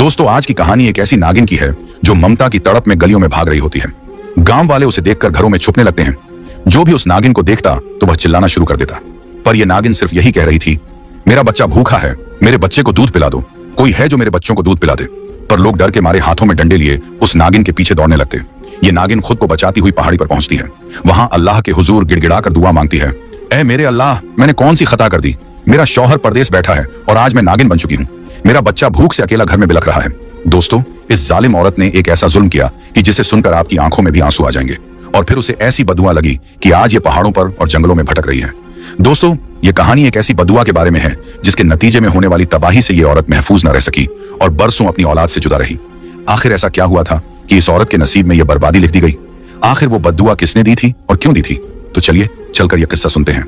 दोस्तों, आज की कहानी एक ऐसी नागिन की है जो ममता की तड़प में गलियों में भाग रही होती है। गांव वाले उसे देखकर घरों में छुपने लगते हैं। जो भी उस नागिन को देखता तो वह चिल्लाना शुरू कर देता। पर यह नागिन सिर्फ यही कह रही थी, मेरा बच्चा भूखा है, मेरे बच्चे को दूध पिला दो, कोई है जो मेरे बच्चों को दूध पिला दे। पर लोग डर के मारे हाथों में डंडे लिए उस नागिन के पीछे दौड़ने लगते। ये नागिन खुद को बचाती हुई पहाड़ी पर पहुंचती है। वहां अल्लाह के हुजूर गिड़गिड़ा कर दुआ मांगती है, ऐ मेरे अल्लाह, मैंने कौन सी खता कर दी? मेरा शौहर परदेश बैठा है और आज मैं नागिन बन चुकी हूँ। मेरा बच्चा भूख से अकेला घर में बिलख रहा है। दोस्तों, इस जालिम औरत ने एक ऐसा जुल्म किया कि जिसे सुनकर आपकी आंखों में भी आंसू आ जाएंगे। और फिर उसे ऐसी बदुआ लगी कि आज ये पहाड़ों पर और जंगलों में भटक रही है। दोस्तों, ये कहानी एक ऐसी बदुआ के बारे में है जिसके नतीजे में होने वाली तबाही से ये औरत महफूज न रह सकी और बरसों अपनी औलाद से जुदा रही। आखिर ऐसा क्या हुआ था कि इस औरत के नसीब में यह बर्बादी लिख दी गई? आखिर वो बदुआ किसने दी थी और क्यों दी थी? तो चलिए चलकर यह किस्सा सुनते हैं।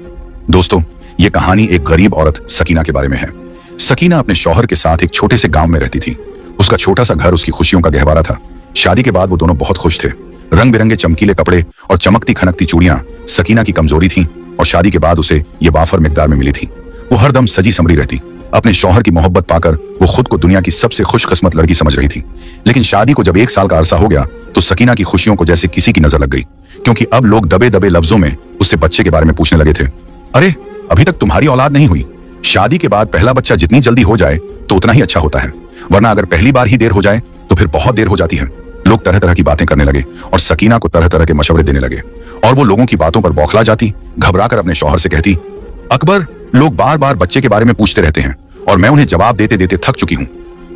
दोस्तों, ये कहानी एक गरीब औरत सकीना के बारे में है। सकीना अपने शौहर के साथ एक छोटे से गांव में रहती थी। उसका छोटा सा घर उसकी खुशियों का गहवारा था। शादी के बाद वो दोनों बहुत खुश थे। रंग बिरंगे चमकीले कपड़े और चमकती खनकती चूड़ियां सकीना की कमजोरी थीं और शादी के बाद उसे ये वाफर मिकदार में मिली थी। वो हरदम सजी समरी रहती। अपने शौहर की मोहब्बत पाकर वो खुद को दुनिया की सबसे खुशकिस्मत लड़की समझ रही थी। लेकिन शादी को जब 1 साल का अरसा हो गया तो सकीना की खुशियों को जैसे किसी की नजर लग गई, क्योंकि अब लोग दबे दबे लफ्जों में उससे बच्चे के बारे में पूछने लगे थे। अरे, अभी तक तुम्हारी औलाद नहीं हुई? शादी के बाद पहला बच्चा जितनी जल्दी हो जाए तो उतना ही अच्छा होता है, वरना अगर पहली बार ही देर हो जाए तो फिर बहुत देर हो जाती है। लोग तरह तरह की बातें करने लगे और सकीना को तरह तरह के मशवरे देने लगे और वो लोगों की बातों पर बौखला जाती। घबराकर अपने शौहर से कहती, अकबर, लोग बार बार बच्चे के बारे में पूछते रहते हैं और मैं उन्हें जवाब देते देते थक चुकी हूँ।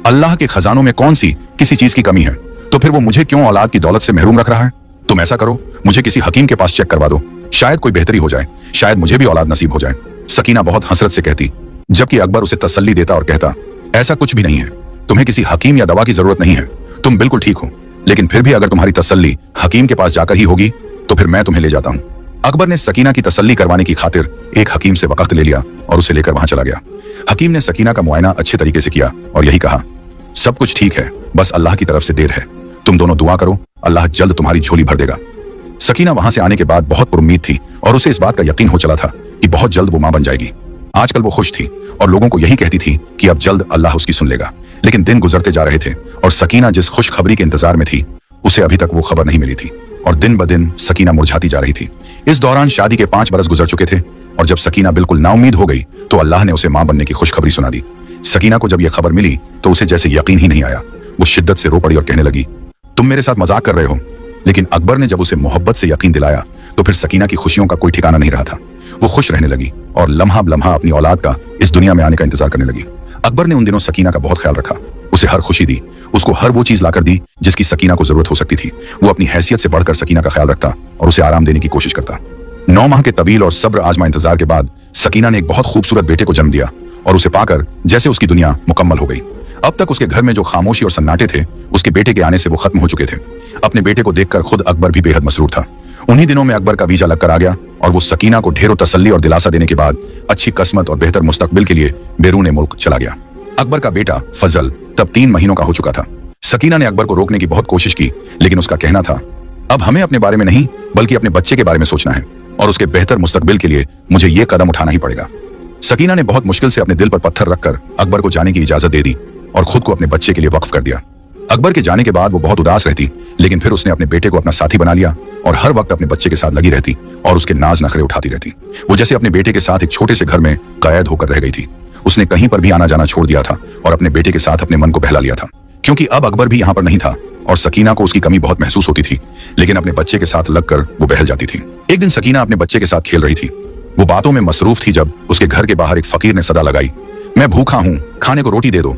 अल्लाह के खजानों में कौन सी किसी चीज की कमी है, तो फिर वो मुझे क्यों औलाद की दौलत से महरूम रख रहा है? तुम ऐसा करो, मुझे किसी हकीम के पास चेक करवा दो, शायद कोई बेहतरी हो जाए, शायद मुझे भी औलाद नसीब हो जाए। सकीना बहुत हसरत से कहती, जबकि अकबर उसे तसल्ली देता और कहता, ऐसा कुछ भी नहीं है, तुम्हें किसी हकीम या दवा की जरूरत नहीं है, तुम बिल्कुल ठीक हो। लेकिन फिर भी अगर तुम्हारी तसल्ली हकीम के पास जाकर ही होगी तो फिर मैं तुम्हें ले जाता हूँ। अकबर ने सकीना की तसल्ली करवाने की खातिर एक हकीम से वक्त ले लिया और उसे लेकर वहां चला गया। हकीम ने सकीना का मुआयना अच्छे तरीके से किया और यही कहा, सब कुछ ठीक है, बस अल्लाह की तरफ से देर है, तुम दोनों दुआ करो, अल्लाह जल्द तुम्हारी झोली भर देगा। सकीना वहां से आने के बाद बहुत पुरुम्मीद थी और उसे इस बात का यकीन हो चला था कि बहुत जल्द वो मां बन जाएगी। आजकल वो खुश थी और लोगों को यही कहती थी कि अब जल्द अल्लाह उसकी सुन लेगा। लेकिन दिन गुजरते जा रहे थे और सकीना जिस खुशखबरी के इंतजार में थी उसे अभी तक वो खबर नहीं मिली थी और दिन ब दिन सकीना मुरझाती जा रही थी। इस दौरान शादी के 5 बरस गुजर चुके थे और जब सकीना बिल्कुल नाउम्मीद हो गई तो अल्लाह ने उसे मां बनने की खुशखबरी सुना दी। सकीना को जब यह खबर मिली तो उसे जैसे यकीन ही नहीं आया। वो शिद्दत से रो पड़ी और कहने लगी, तुम मेरे साथ मजाक कर रहे हो। लेकिन अकबर ने जब उसे मोहब्बत से यकीन दिलाया तो फिर सकीना की खुशियों का कोई ठिकाना नहीं रहा था। वो खुश रहने लगी और लम्हा लम्हा अपनी औलाद का इस दुनिया में आने का इंतजार करने लगी। अकबर ने उन दिनों सकीना का बहुत ख्याल रखा, उसे हर खुशी दी, उसको हर वो चीज लाकर दी जिसकी सकीना को जरूरत हो सकती थी। वो अपनी हैसियत से बढ़कर सकीना का ख्याल रखता और उसे आराम देने की कोशिश करता। 9 माह के तवील और सब्र आजमा इंतजार के बाद सकीना ने एक बहुत खूबसूरत बेटे को जन्म दिया और उसे पाकर जैसे उसकी दुनिया मुकम्मल हो गई। अब तक उसके घर में जो खामोशी और सन्नाटे थे, उसके बेटे के आने से वो खत्म हो चुके थे। अपने बेटे को देखकर खुद अकबर भी बेहद मसरूर था। उन्हीं दिनों में अकबर का वीजा लगकर आ गया और वो सकीना को ढेरों तसल्ली और दिलासा देने के बाद अच्छी किस्मत और बेहतर मुस्तकबिल के लिए बैरून मुल्क चला गया। अकबर का बेटा फजल तब 3 महीनों का हो चुका था। सकीना ने अकबर को रोकने की बहुत कोशिश की, लेकिन उसका कहना था, अब हमें अपने बारे में नहीं बल्कि अपने बच्चे के बारे में सोचना है और उसके बेहतर मुस्तकबिल के लिए मुझे ये कदम उठाना ही पड़ेगा। सकीना ने बहुत मुश्किल से अपने दिल पर पत्थर रखकर अकबर को जाने की इजाजत दे दी और खुद को अपने बच्चे के लिए वक्फ कर दिया। अकबर के जाने के बाद वो बहुत उदास रहती, लेकिन फिर उसने अपने बेटे को अपना साथी बना लिया और हर वक्त अपने बच्चे के साथ लगी रहती और उसके नाज नखरे उठाती रहती। वो जैसे अपने बेटे के साथ एक छोटे से घर में कैद होकर रह गई थी। उसने कहीं पर भी आना जाना छोड़ दिया था और अपने बेटे के साथ अपने मन को बहला लिया था, क्योंकि अब अकबर भी यहाँ पर नहीं था और सकीना को उसकी कमी बहुत महसूस होती थी। लेकिन अपने बच्चे के साथ लगकर वो बहल जाती थी। एक दिन सकीना अपने बच्चे के साथ खेल रही थी। वो बातों में मसरूफ थी जब उसके घर के बाहर एक फकीर ने सदा लगाई, मैं भूखा हूँ, खाने को रोटी दे दो।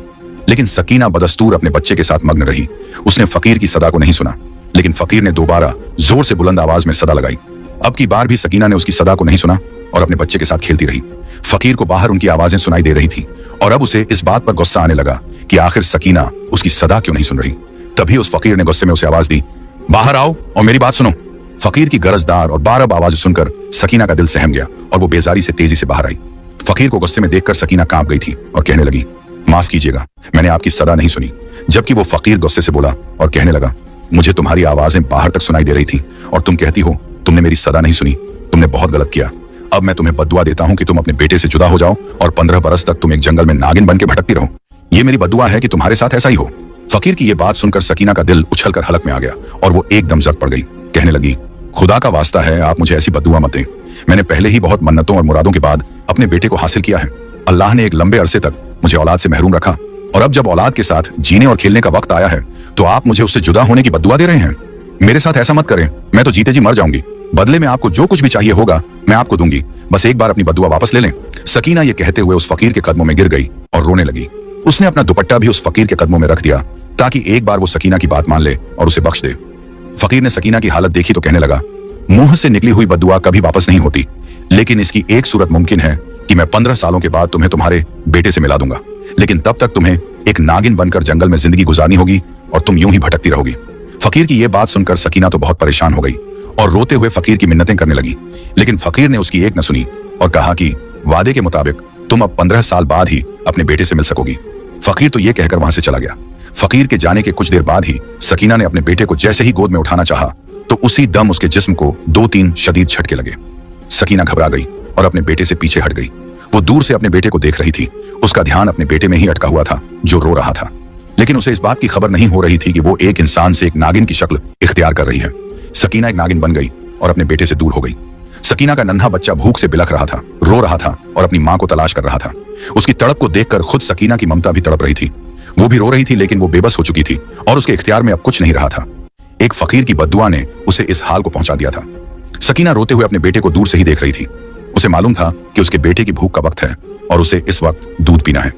लेकिन सकीना बदस्तूर अपने बच्चे के साथ मग्न रही। उसने फकीर की सदा को नहीं सुना, लेकिन फकीर ने दोबारा जोर से बुलंद आवाज में सदा लगाई। अब की बार भी सकीना ने उसकी सदा को नहीं सुना और अपने बच्चे के साथ खेलती रही। फकीर को बाहर उनकी आवाजें सुनाई दे रही थी और अब उसे इस बात पर गुस्सा आने लगा कि आखिर सकीना उसकी सदा क्यों नहीं सुन रही। तभी उस फकीर ने गुस्से में उसे आवाज दी, बाहर आओ और मेरी बात सुनो। फकीर की गरजदार और बारब आवाज सुनकर सकीना का दिल सहम गया और वो बेजारी से तेजी से बाहर आई। फकीर को गुस्से में देखकर सकीना कांप गई थी और कहने लगी, माफ कीजिएगा, मैंने आपकी सदा नहीं सुनी। जबकि वो फकीर गुस्से से बोला और कहने लगा, मुझे तुम्हारी आवाजें बाहर तक सुनाई दे रही थी और तुम कहती हो तुमने मेरी सदा नहीं सुनी। तुमने बहुत गलत किया। अब मैं तुम्हें बद्दुआ देता हूं कि तुम अपने बेटे से जुदा हो जाओ और 15 बरस तक तुम एक जंगल में नागिन बन के भटकती रहो। ये मेरी बद्दुआ है कि तुम्हारे साथ ऐसा ही हो। फकीर की यह बात सुनकर सकीना का दिल उछलकर हलक में आ गया और वो एकदम जट पड़ गई। कहने लगी, खुदा का वास्ता है, आप मुझे ऐसी बद्दुआ मत दें। मैंने पहले ही बहुत मन्नतों और मुरादों के बाद अपने बेटे को हासिल किया है। अल्लाह ने एक लंबे अरसे तक मुझे औलाद से महरूम रखा, और अब जब औलाद के साथ जीने और खेलने का वक्त आया है तो आप मुझे उससे जुदा होने की बद्दुआ दे रहे हैं। मेरे साथ ऐसा मत करें, मैं तो जीते जी मर जाऊंगी। बदले में आपको जो कुछ भी चाहिए होगा मैं आपको दूंगी, बस एक बार अपनी बद्दुआ वापस ले लें। सकीना ये कहते हुए उस फकीर के कदमों में गिर गई और रोने लगी। उसने अपना दुपट्टा भी उस फकीर के कदमों में रख दिया ताकि एक बार वो सकीना की बात मान ले और उसे बख्श दे। फकीर ने सकीना की हालत देखी तो कहने लगा, मुंह से निकली हुई बद्दुआ कभी वापस नहीं होती, लेकिन इसकी एक सूरत मुमकिन है कि मैं 15 सालों के बाद तुम्हें तुम्हारे बेटे से मिला दूंगा, लेकिन तब तक तुम्हें एक नागिन बनकर जंगल में जिंदगी गुजारनी होगी और तुम यूं ही भटकती रहोगी। फकीर की यह बात सुनकर सकीना तो बहुत परेशान हो गई और रोते हुए फकीर की मिन्नतें करने लगी, लेकिन फकीर ने उसकी एक न सुनी और कहा कि वादे के मुताबिक तुम अब 15 साल बाद ही अपने बेटे से मिल सकोगी। फकीर तो यह कहकर वहां से चला गया। फकीर के जाने के कुछ देर बाद ही सकीना ने अपने बेटे को जैसे ही गोद में उठाना चाहा तो उसी दम उसके जिस्म को 2-3 शदीद झटके लगे। सकीना घबरा गई और अपने बेटे से पीछे हट गई। वो दूर से अपने बेटे को देख रही थी। उसका ध्यान अपने बेटे में ही अटका हुआ था जो रो रहा था, लेकिन उसे इस बात की खबर नहीं हो रही थी कि वो एक इंसान से एक नागिन की शक्ल इख्तियार कर रही है। सकीना एक नागिन बन गई और अपने बेटे से दूर हो गई। सकीना का नन्हा बच्चा भूख से बिलख रहा था, रो रहा था और अपनी मां को तलाश कर रहा था। उसकी तड़प को देखकर खुद सकीना की ममता भी तड़प रही थी। वो भी रो रही थी, लेकिन वो बेबस हो चुकी थी और उसके इख्तियार में अब कुछ नहीं रहा था। एक फकीर की बद्दुआ ने उसे इस हाल को पहुंचा दिया था। सकीना रोते हुए अपने बेटे को दूर से ही देख रही थी। उसे मालूम था कि उसके बेटे की भूख का वक्त है और उसे इस वक्त दूध पीना है।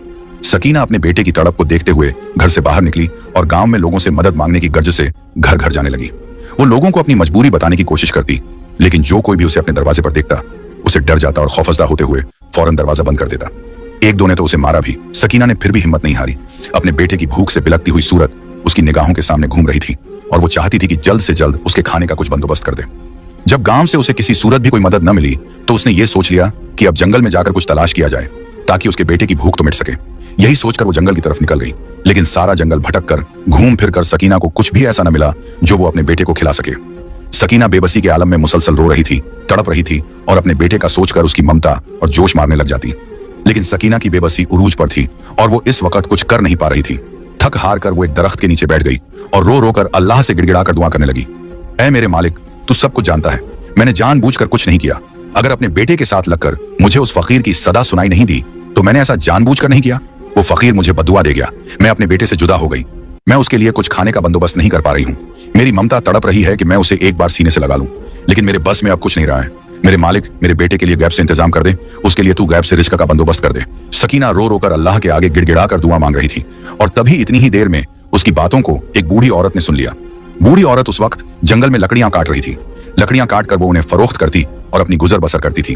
सकीना अपने बेटे की तड़प को देखते हुए घर से बाहर निकली और गांव में लोगों से मदद मांगने की गर्ज से घर घर जाने लगी। वो लोगों को अपनी मजबूरी बताने की कोशिश करती, लेकिन जो कोई भी उसे अपने दरवाजे पर देखता उसे डर जाता और खौफजदा होते हुए फौरन दरवाजा बंद कर देता। एक दो ने तो उसे मारा भी। सकीना ने फिर भी हिम्मत नहीं हारी। अपने बेटे की भूख से बिलखती हुई सूरत उसकी निगाहों के सामने घूम रही थी और वो चाहती थी कि जल्द से जल्द उसके खाने का कुछ बंदोबस्त कर दे। जब गांव से उसे किसी सूरत भी कोई मदद न मिली तो उसने ये सोच लिया कि अब जंगल में जाकर कुछ तलाश किया जाए ताकि उसके बेटे की भूख तो मिट सके। यही सोचकर वो जंगल की तरफ निकल गई, लेकिन सारा जंगल भटक कर घूम फिर कर सकीना को कुछ भी ऐसा न मिला जो वो अपने बेटे को खिला सके। सकीना बेबसी के आलम में मुसलसल रो रही थी, तड़प रही थी और अपने बेटे का सोचकर उसकी ममता और जोश मारने लग जाती। लेकिन सकीना की बेबसी उरूज पर थी और वो इस वक्त कुछ कर नहीं पा रही थी। थक हार कर वो एक दरख्त के नीचे बैठ गई और रो रो कर अल्लाह से गिड़गिड़ाकर दुआ करने लगी। ऐ मेरे मालिक, तू सब कुछ जानता है, मैंने जानबूझकर कुछ नहीं किया। अगर अपने बेटे के साथ लगकर मुझे उस फकीर की सदा सुनाई नहीं दी तो मैंने ऐसा जानबूझकर नहीं किया। वो फकीर मुझे बदुआ दे गया, मैं अपने बेटे से जुदा हो गई। मैं उसके लिए कुछ खाने का बंदोबस्त नहीं कर पा रही हूँ। मेरी ममता तड़प रही है कि मैं उसे एक बार सीने से लगा लूं, लेकिन मेरे बस में अब कुछ नहीं रहा है। मेरे मालिक, मेरे बेटे के लिए गैब से इंतजाम कर दे, उसके लिए तू गैब से रिस्क का बंदोबस्त कर दे। सकीना रो रो कर अल्लाह के आगे गिड़गिड़ाकर दुआ मांग रही थी और तभी इतनी ही देर में उसकी बातों को एक बूढ़ी औरत ने सुन लिया। बूढ़ी औरत उस वक्त जंगल में लकड़ियां काट रही थी। लकड़ियां काट कर वो उन्हें फरोख्त करती और अपनी गुजर बसर करती थी।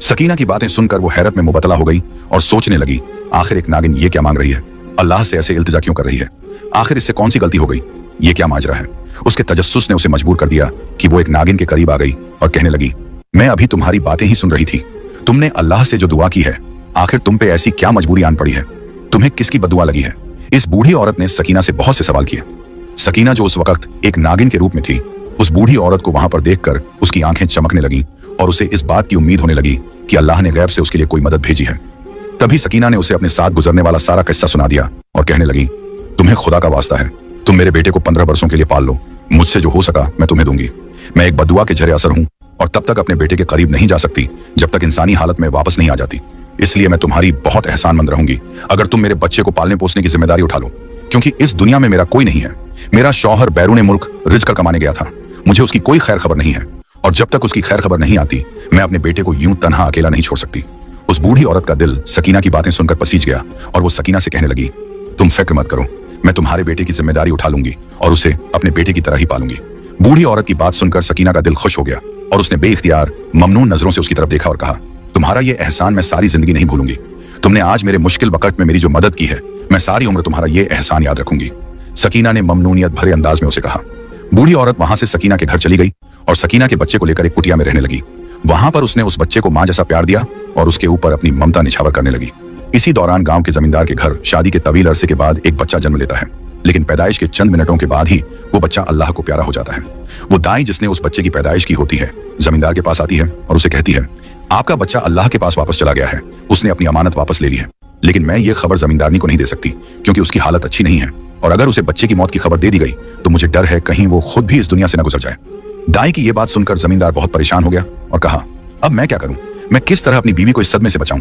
सकीना की बातें सुनकर वो हैरत में मुबतला हो गई और सोचने लगी, आखिर एक नागिन ये क्या मांग रही है? अल्लाह से ऐसे इल्तिजा क्यों कर रही है? आखिर इससे कौन सी गलती हो गई? ये क्या माजरा है? उसके तजस्सुस ने उसे मजबूर कर दिया कि वो एक नागिन के करीब आ गई और कहने लगी, मैं अभी तुम्हारी बातें ही सुन रही थी। तुमने अल्लाह से जो दुआ की है, आखिर तुम पे ऐसी क्या मजबूरी आन पड़ी है? तुम्हें किसकी बदुआ लगी है? इस बूढ़ी औरत ने सकीना से बहुत से सवाल किए। सकीना जो उस वक्त एक नागिन के रूप में थी, उस बूढ़ी औरत को वहां पर देखकर उसकी आंखें चमकने लगी और उसे इस बात की उम्मीद होने लगी कि अल्लाह ने गैब से उसके लिए कोई मदद भेजी है। तभी सकीना ने उसे अपने साथ गुजरने वाला सारा किस्सा सुना दिया और कहने लगी, तुम्हें खुदा का वास्ता है, तुम मेरे बेटे को 15 बरसों के लिए पाल लो। मुझसे जो हो सका मैं तुम्हें दूंगी। मैं एक बदुआ के जरे असर हूं और तब तक अपने बेटे के करीब नहीं जा सकती जब तक इंसानी हालत में वापस नहीं आ जाती। इसलिए मैं तुम्हारी बहुत एहसानमंद रहूंगी अगर तुम मेरे बच्चे को पालने पोसने की जिम्मेदारी उठा लो, क्योंकि इस दुनिया में मेरा कोई नहीं है। मेरा शौहर बैरून मुल्क रिज़्क़ कमाने गया था, मुझे उसकी कोई खैर खबर नहीं है और जब तक उसकी खैर खबर नहीं आती मैं अपने बेटे को यूं तन्हा अकेला नहीं छोड़ सकती। उस बूढ़ी औरत का दिल सकीना की बातें सुनकर पसीज गया और वो सकीना से कहने लगी, तुम फिक्र मत करो, मैं तुम्हारे बेटे की जिम्मेदारी उठा लूंगी और उसे अपने बेटे की तरह ही पालूंगी। बूढ़ी औरत की बात सुनकर सकीना का दिल खुश हो गया और उसने बेइख्तियार ममनून नजरों से उसकी तरफ देखा और कहा, तुम्हारा ये एहसान मैं सारी जिंदगी नहीं भूलूंगी। तुमने आज मेरे मुश्किल वक्त में मेरी जो मदद की है, मैं सारी उम्र तुम्हारा ये एहसान याद रखूंगी। सकीना ने ममनूनियत भरे अंदाज में उसे कहा। बूढ़ी औरत वहां से सकीना के घर चली गई और सकीना के बच्चे को लेकर एक कुटिया में रहने लगी। वहां पर उसने उस बच्चे को मां जैसा प्यार दिया और उसके ऊपर अपनी ममता निछावर करने लगी। इसी दौरान गांव के जमींदार के घर शादी के तवील अरसे के बाद एक बच्चा जन्म लेता है, लेकिन पैदाइश के चंद मिनटों के बाद ही वो बच्चा अल्लाह को प्यारा हो जाता है। वो दाई जिसने उस बच्चे की पैदाइश की होती है जमींदार के पास आती है और उसे कहती है, आपका बच्चा अल्लाह के पास वापस चला गया है, उसने अपनी अमानत वापस ले ली है। लेकिन मैं ये खबर जमींदारनी को नहीं दे सकती क्योंकि उसकी हालत अच्छी नहीं है, और अगर उसे बच्चे की मौत की खबर दे दी गई तो मुझे डर है कहीं वो खुद भी इस दुनिया से न गुजर जाए। दाई की ये बात सुनकर जमींदार बहुत परेशान हो गया और कहा, अब मैं क्या करूं? मैं किस तरह अपनी बीवी को इस सदमे से बचाऊं?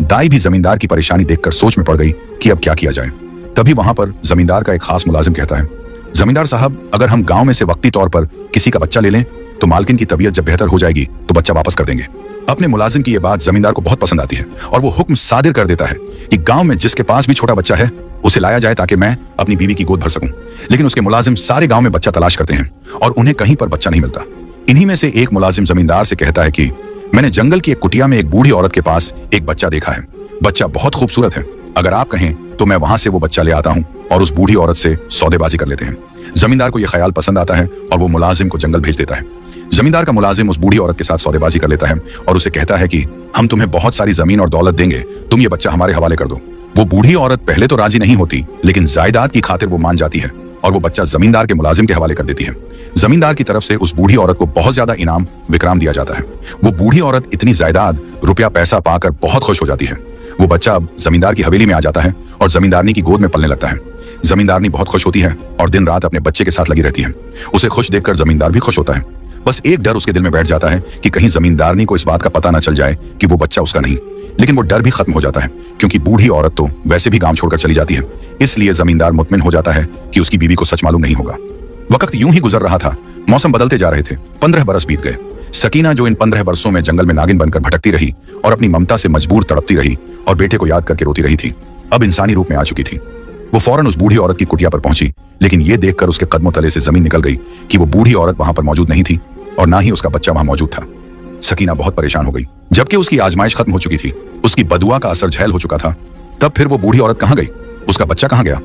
दाई भी जमींदार की परेशानी देखकर सोच में पड़ गई कि अब क्या किया जाए। तभी वहां पर जमींदार का एक खास मुलाजिम कहता है, जमींदार साहब, अगर हम गांव में से वक्ती तौर पर किसी का बच्चा ले लें तो मालकिन की तबीयत जब बेहतर हो जाएगी तो बच्चा वापस कर देंगे। अपने मुलाजिम की यह बात जमींदार को बहुत पसंद आती है और वो हुक्म सादिर कर देता है कि गांव में जिसके पास भी छोटा बच्चा है उसे लाया जाए ताकि मैं अपनी बीवी की गोद भर सकूं। लेकिन उसके मुलाजिम सारे गांव में बच्चा तलाश करते हैं और उन्हें कहीं पर बच्चा नहीं मिलता। इन्हीं में से एक मुलाजिम जमींदार से कहता है कि मैंने जंगल की एक कुटिया में एक बूढ़ी औरत के पास एक बच्चा देखा है। बच्चा बहुत खूबसूरत है, अगर आप कहें तो मैं वहां से वो बच्चा ले आता हूं और उस बूढ़ी औरत से सौदेबाजी कर लेते हैं। जमींदार को यह ख्याल पसंद आता है और वो मुलाजिम को जंगल भेज देता है। जमींदार का मुलाजिम उस बूढ़ी औरत के साथ सौदेबाजी कर लेता है और उसे कहता है कि हम तुम्हें बहुत सारी जमीन और दौलत देंगे, तुम ये बच्चा हमारे हवाले कर दो। वो बूढ़ी औरत पहले तो राजी नहीं होती, लेकिन जायदाद की खातिर वो मान जाती है और वो बच्चा जमींदार के मुलाजिम के हवाले कर देती है। जमींदार की तरफ से उस बूढ़ी औरत को बहुत ज्यादा इनाम विक्राम दिया जाता है। वो बूढ़ी औरत इतनी जायदाद रुपया पैसा पाकर बहुत खुश हो जाती है। वो बच्चा अब जमींदार की हवेली में आ जाता है और जमींदारनी की गोद में पलने लगता है। जमींदारनी बहुत खुश होती है और दिन रात अपने बच्चे के साथ लगी रहती है। उसे खुश देखकर जमींदार भी खुश होता है। बस एक डर उसके दिल में बैठ जाता है कि कहीं जमींदारनी को इस बात का पता न चल जाए कि वो बच्चा उसका नहीं। लेकिन वो डर भी खत्म हो जाता है क्योंकि बूढ़ी औरत तो वैसे भी गांव छोड़कर चली जाती है। इसलिए जमींदार मुतमिन हो जाता है कि उसकी बीवी को सच मालूम नहीं होगा। वक्त यूं ही गुजर रहा था, मौसम बदलते जा रहे थे। 15 बरस बीत गए। सकीना जो इन 15 बरसों में जंगल में नागिन बनकर भटकती रही और अपनी ममता से मजबूर तड़पती रही और बेटे को याद करके रोती रही थी, अब इंसानी रूप में आ चुकी थी। वो फौरन उस बूढ़ी औरत की कुटिया पर पहुंची, लेकिन ये देखकर उसके कदमों तले से जमीन निकल गई कि वो बूढ़ी औरत वहां पर मौजूद नहीं थी और ना ही उसका बच्चा वहां मौजूद था। सकीना बहुत परेशान हो गई। जबकि उसकी आजमाइश खत्म हो चुकी थी, उसकी बदुआ का असर झेल हो चुका था, तब फिर वो बूढ़ी औरत कहां गई? उसका बच्चा कहां गया?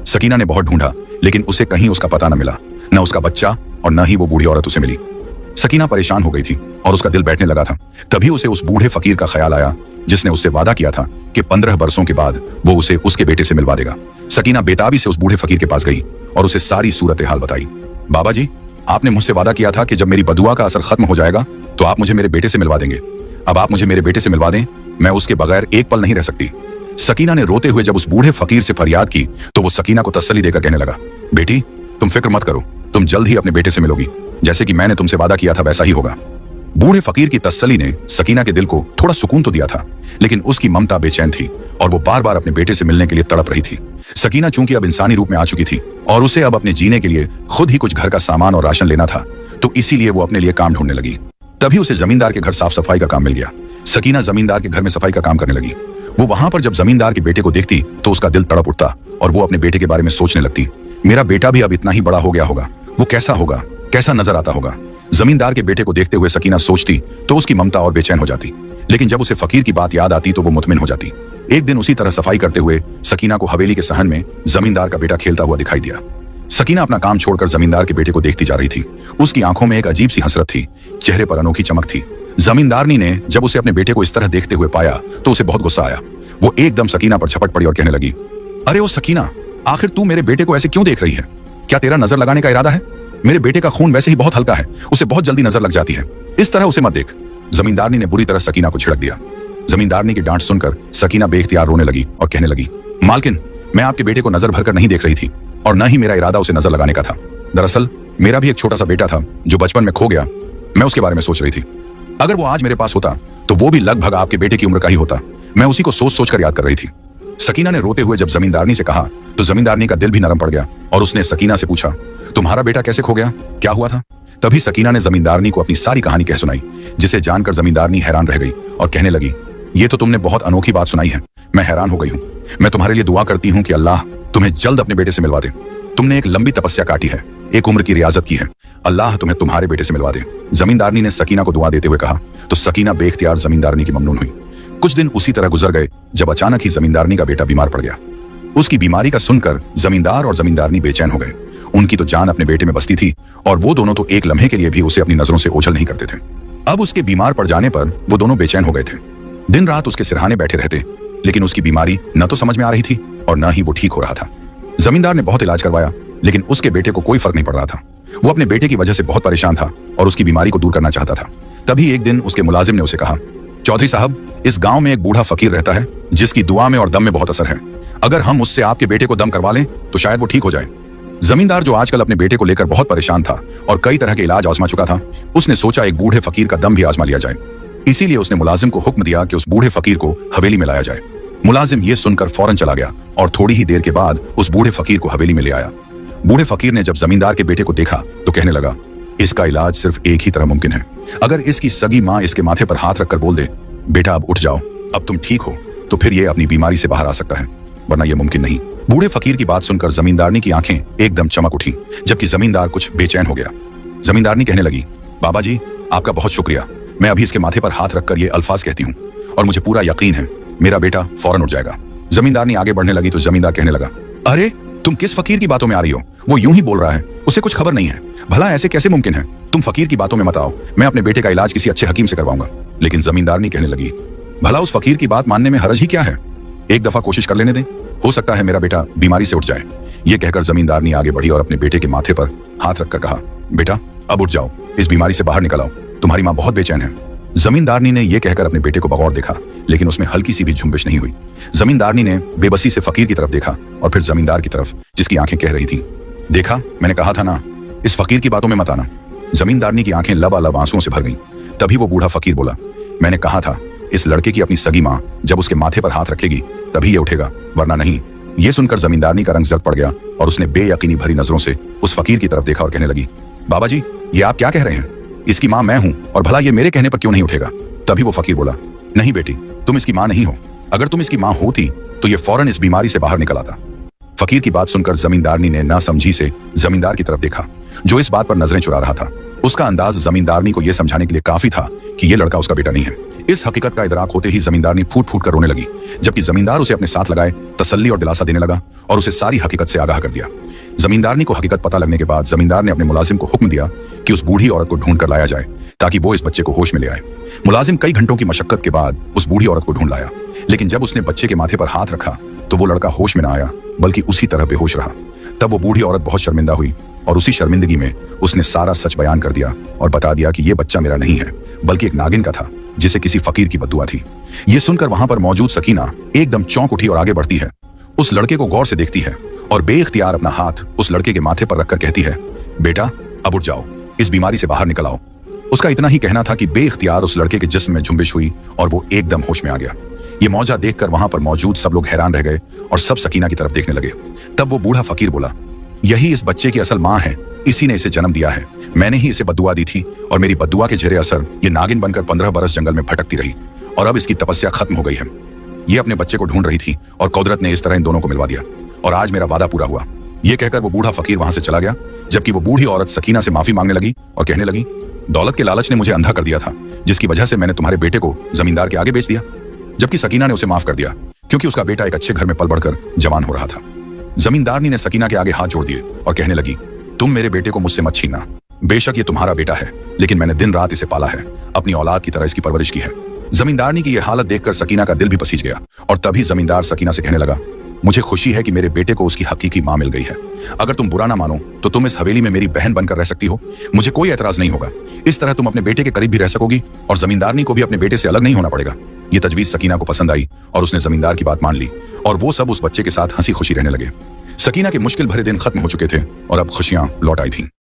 सकीना ने बहुत ढूंढा, लेकिन उसे कहीं उसका पता न मिला, न उसका बच्चा और न ही वो बूढ़ी औरत उसे मिली। सकीना परेशान हो गई थी और उसका दिल बैठने लगा था। तभी उसे उस बूढ़े फकीर का ख्याल आया जिसने उससे वादा किया था कि 15 बरसों के बाद वो उसे उसके बेटे से मिलवा देगा। सकीना बेताबी से उस बूढ़े फकीर के पास गई और उसे सारी सूरत हाल बताई। बाबा जी, आपने मुझसे वादा किया था कि जब मेरी बदुआ का असर खत्म हो जाएगा तो आप मुझे मेरे बेटे से मिलवा देंगे। अब आप मुझे मेरे बेटे से मिलवा दें, मैं उसके बगैर एक पल नहीं रह सकती। सकीना ने रोते हुए जब उस बूढ़े फकीर से फरियाद की तो वो सकीना को तसल्ली देकर कहने लगा, बेटी तुम फिक्र मत करो, तुम जल्द ही अपने बेटे से मिलोगी। जैसे कि मैंने तुमसे वादा किया था वैसा ही होगा। बूढ़े फकीर की तसल्ली ने सकीना के दिल को थोड़ा सुकून तो दिया था, लेकिन उसकी ममता बेचैन थी और वो बार बार अपने बेटे से मिलने के लिए तड़प रही थी। सकीना चूंकि अब इंसानी रूप में आ चुकी थी और उसे अब अपने जीने के लिए खुद ही कुछ घर का सामान और राशन लेना था, तो इसीलिए वो अपने लिए काम ढूंढने लगी। तभी उसे जमींदार के घर साफ सफाई का काम मिल गया। सकीना जमींदार के घर में सफाई का काम करने लगी। वो वहां पर जब जमींदार के बेटे को देखती तो उसका दिल तड़प उठता और वो अपने बेटे के बारे में सोचने लगती, मेरा बेटा भी अब इतना ही बड़ा हो गया होगा, वो कैसा होगा, कैसा नजर आता होगा। जमींदार के बेटे को देखते हुए सकीना सोचती तो उसकी ममता और बेचैन हो जाती, लेकिन जब उसे फकीर की बात याद आती तो वो मुतमिन हो जाती। एक दिन उसी तरह सफाई करते हुए सकीना को हवेली के सहन में जमींदार का बेटा खेलता हुआ दिखाई दिया। सकीना अपना काम छोड़कर जमींदार के बेटे को देखती जा रही थी। उसकी आंखों में एक अजीब सी हसरत थी, चेहरे पर अनोखी चमक थी। जमींदारनी ने जब उसे अपने बेटे को इस तरह देखते हुए पाया तो उसे बहुत गुस्सा आया। वो एकदम सकीना पर झपट पड़ी और कहने लगी, अरे ओ सकीना, आखिर तू मेरे बेटे को ऐसे क्यों देख रही है? क्या तेरा नजर लगाने का इरादा है? मेरे बेटे का खून वैसे ही बहुत हल्का है, उसे बहुत जल्दी नजर लग जाती है, इस तरह उसे मत देख। जमींदारनी ने बुरी तरह सकीना को छिड़क दिया। जमींदारनी की डांट सुनकर सकीना बेइख्तियार रोने लगी और कहने लगी, मालकिन, मैं आपके बेटे को नजर भरकर नहीं देख रही थी और न ही मेरा इरादा उसे नजर लगाने का था। दरअसल मेरा भी एक छोटा सा बेटा था जो बचपन में खो गया, मैं उसके बारे में सोच रही थी। अगर वो आज मेरे पास होता तो वो भी लगभग आपके बेटे की उम्र का ही होता। मैं उसी को सोच सोच कर याद कर रही थी। सकीना ने रोते हुए जब जमींदारनी से कहा तो जमींदारनी का दिल भी नरम पड़ गया और उसने सकीना से पूछा, तुम्हारा बेटा कैसे खो गया, क्या हुआ था? तभी सकीना ने जमींदारनी को अपनी सारी कहानी कह सुनाई, जिसे जानकर जमींदारनी हैरान रह गई और कहने लगी, ये तो तुमने बहुत अनोखी बात सुनाई है, मैं हैरान हो गई हूँ। मैं तुम्हारे लिए दुआ करती हूँ कि अल्लाह तुम्हें जल्द अपने बेटे से मिलवा दे। तुमने एक लंबी तपस्या काटी है, एक उम्र की रियाजत की है, अल्लाह तुम्हें तुम्हारे बेटे से मिलवा दे। जमींदारनी ने सकीना को दुआ देते हुए कहा तो सकीना बेख्तियार जमींदारनी की ममनून हुई। कुछ दिन उसी तरह गुजर गए जब अचानक ही जमींदारनी का बेटा बीमार पड़ गया। उसकी बीमारी का सुनकर जमींदार और जमींदारनी बेचैन हो गए। उनकी तो जान अपने बेटे में बसती थी और वो दोनों तो एक लम्हे के लिए भी उसे अपनी नजरों से ओझल नहीं करते थे। अब उसके बीमार पड़ जाने पर वो दोनों बेचैन हो गए थे। दिन रात उसके सिरहाने बैठे रहते, लेकिन उसकी बीमारी न तो समझ में आ रही थी और न ही वो ठीक हो रहा था। जमींदार ने बहुत इलाज करवाया, लेकिन उसके बेटे को कोई फर्क नहीं पड़ रहा था। वो अपने बेटे की वजह से बहुत परेशान था और उसकी बीमारी को दूर करना चाहता था। तभी एक दिन उसके मुलाजिम ने उसे कहा, चौधरी साहब, इस गांव में एक बूढ़ा फकीर रहता है जिसकी दुआ में और दम में बहुत असर है। अगर हम उससे आपके बेटे को दम करवा लें तो शायद वो ठीक हो जाए। जमींदार जो आजकल अपने बेटे को लेकर बहुत परेशान था और कई तरह के इलाज आजमा चुका था, उसने सोचा एक बूढ़े फकीर का दम भी आजमा लिया जाए। इसीलिए उसने मुलाजिम को हुक्म दिया कि उस बूढ़े फकीर को हवेली में लाया जाए। मुलाजिम ये सुनकर फौरन चला गया और थोड़ी ही देर के बाद उस बूढ़े फकीर को हवेली में ले आया। बूढ़े फकीर ने जब जमींदार के बेटे को देखा तो कहने लगा, इसका इलाज सिर्फ एक ही तरह मुमकिन है। अगर इसकी सगी माँ इसके माथे पर हाथ रखकर बोल दे, बेटा अब उठ जाओ, अब तुम ठीक हो, तो फिर ये अपनी बीमारी से बाहर आ सकता है, वरना यह मुमकिन नहीं। बूढ़े फकीर की बात सुनकर जमींदारनी की आंखें एकदम चमक उठी, जबकि जमींदार कुछ बेचैन हो गया। जमींदारनी कहने लगी, बाबा जी आपका बहुत शुक्रिया, मैं अभी इसके माथे पर हाथ रखकर ये अल्फाज कहती हूँ और मुझे पूरा यकीन है मेरा बेटा फौरन उठ जाएगा। जमींदारनी आगे बढ़ने लगी तो जमींदार कहने लगा, अरे तुम किस फकीर की बातों में आ रही हो? वो यूं ही बोल रहा है, उसे कुछ खबर नहीं है। भला ऐसे कैसे मुमकिन है? तुम फकीर की बातों में मत आओ, मैं अपने बेटे का इलाज किसी अच्छे हकीम से करवाऊंगा। लेकिन जमींदारनी कहने लगी, भला उस फकीर की बात मानने में हरज ही क्या है? एक दफा कोशिश कर लेने दें, हो सकता है मेरा बेटा बीमारी से उठ जाए। ये कहकर जमींदारनी आगे बढ़ी और अपने बेटे के माथे पर हाथ रखकर कहा, बेटा अब उठ जाओ, इस बीमारी से बाहर निकल आओ, तुम्हारी माँ बहुत बेचैन है। जमींदारनी ने यह कहकर अपने बेटे को बगौर देखा, लेकिन उसमें हल्की सी भी झुंबिश नहीं हुई। जमींदारनी ने बेबसी से फकीर की तरफ देखा और फिर जमींदार की तरफ, जिसकी आंखें कह रही थी, देखा मैंने कहा था ना, इस फकीर की बातों में मत आना। जमींदारनी की आंखें लबालब आंसुओं से भर गईं। तभी वो बूढ़ा फकीर बोला, मैंने कहा था इस लड़के की अपनी सगी माँ जब उसके माथे पर हाथ रखेगी तभी ये उठेगा, वरना नहीं। ये सुनकर जमींदारनी का रंग जर्द पड़ गया और उसने बेयकीनी भरी नजरों से उस फकीर की तरफ देखा और कहने लगी, बाबा जी ये आप क्या कह रहे हैं? इसकी माँ मैं हूं और भला ये मेरे कहने पर क्यों नहीं उठेगा? तभी वो फकीर बोला, नहीं बेटी, तुम इसकी माँ नहीं हो। अगर तुम इसकी माँ होती तो ये फौरन इस बीमारी से बाहर निकल आता। फकीर की बात सुनकर जमींदारनी ने नासमझी से जमींदार की तरफ देखा, जो इस बात पर नजरें चुरा रहा था। उसका अंदाज जमींदारनी को यह समझाने के लिए काफी था कि यह लड़का उसका बेटा नहीं है। इस हकीकत का इदराक होते ही जमींदारनी फूट फूट कर रोने लगी, जबकि जमींदार उसे अपने साथ लगाए तसल्ली और दिलासा देने लगा और उसे सारी हकीकत से आगाह कर दिया। जमींदारनी को हकीकत पता लगने के बाद जमींदार ने अपने मुलाजिम को हुक्म दिया कि उस बूढ़ी औरत को ढूंढ कर लाया जाए ताकि वो इस बच्चे को होश में ले आए। मुलाजिम कई घंटों की मशक्कत के बाद उस बूढ़ी औरत को ढूंढ लाया, लेकिन जब उसने बच्चे के माथे पर हाथ रखा तो वो लड़का होश में न आया, बल्कि उसी तरह बेहोश रहा। तब वो बूढ़ी औरत बहुत शर्मिंदा हुई और उसी शर्मिंदगी में उसने सारा सच बयान कर दिया और बता दिया कि ये बच्चा मेरा नहीं है, बल्कि एक नागिन का था जिसे किसी फकीर की बद्दुआ थी। ये सुनकर वहां पर मौजूद सकीना एकदम चौंक उठी और आगे बढ़ती है। उस लड़के को गौर से देखती है और बेइख्तियार अपना हाथ उस लड़के के माथे पर रखकर कहती है, बेटा अब उठ जाओ, इस बीमारी से बाहर निकल आओ। उसका इतना ही कहना था कि बेइख्तियार उस लड़के के जिस्म में झुंबिश हुई और वो एकदम होश में आ गया। ये मौजा देखकर वहां पर मौजूद सब लोग हैरान रह गए और सब सकीना की तरफ देखने लगे। तब वो बूढ़ा फकीर बोला, यही इस बच्चे की असल माँ है, इसी ने इसे जन्म दिया है। मैंने ही इसे बद्दुआ दी थी और मेरी बद्दुआ के जेरे असर ये नागिन बनकर 15 बरस जंगल में भटकती रही और अब इसकी तपस्या खत्म हो गई है। ये अपने बच्चे को ढूंढ रही थी और कुदरत ने इस तरह इन दोनों को मिलवा दिया और आज मेरा वादा पूरा हुआ। ये कहकर वो बूढ़ा फकीर वहां से चला गया, जबकि वो बूढ़ी औरत सकीना से माफी मांगने लगी और कहने लगी, दौलत के लालच ने मुझे अंधा कर दिया था, जिसकी वजह से मैंने तुम्हारे बेटे को जमींदार के आगे बेच दिया। जबकि सकीना ने उसे माफ कर दिया क्योंकि उसका बेटा एक अच्छे घर में पल बढ़कर जवान हो रहा था। जमींदारनी ने सकीना के आगे हाथ जोड़ दिए और कहने लगी, तुम मेरे बेटे को मुझसे मत छीनना। बेशक ये तुम्हारा बेटा है, लेकिन मैंने दिन रात इसे पाला है, अपनी औलाद की तरह इसकी परवरिश की है। जमींदारनी की यह हालत देखकर सकीना का दिल भी पसीज गया और तभी जमींदार सकीना से कहने लगा, मुझे खुशी है कि मेरे बेटे को उसकी हकीकी मां मिल गई है। अगर तुम बुरा ना मानो तो तुम इस हवेली में मेरी बहन बनकर रह सकती हो, मुझे कोई एतराज नहीं होगा। इस तरह तुम अपने बेटे के करीब भी रह सकोगी और जमींदारनी को भी अपने बेटे से अलग नहीं होना पड़ेगा। ये तजवीज सकीना को पसंद आई और उसने जमींदार की बात मान ली और वो सब उस बच्चे के साथ हंसी खुशी रहने लगे। सकीना के मुश्किल भरे दिन खत्म हो चुके थे और अब खुशियां लौट आई थीं।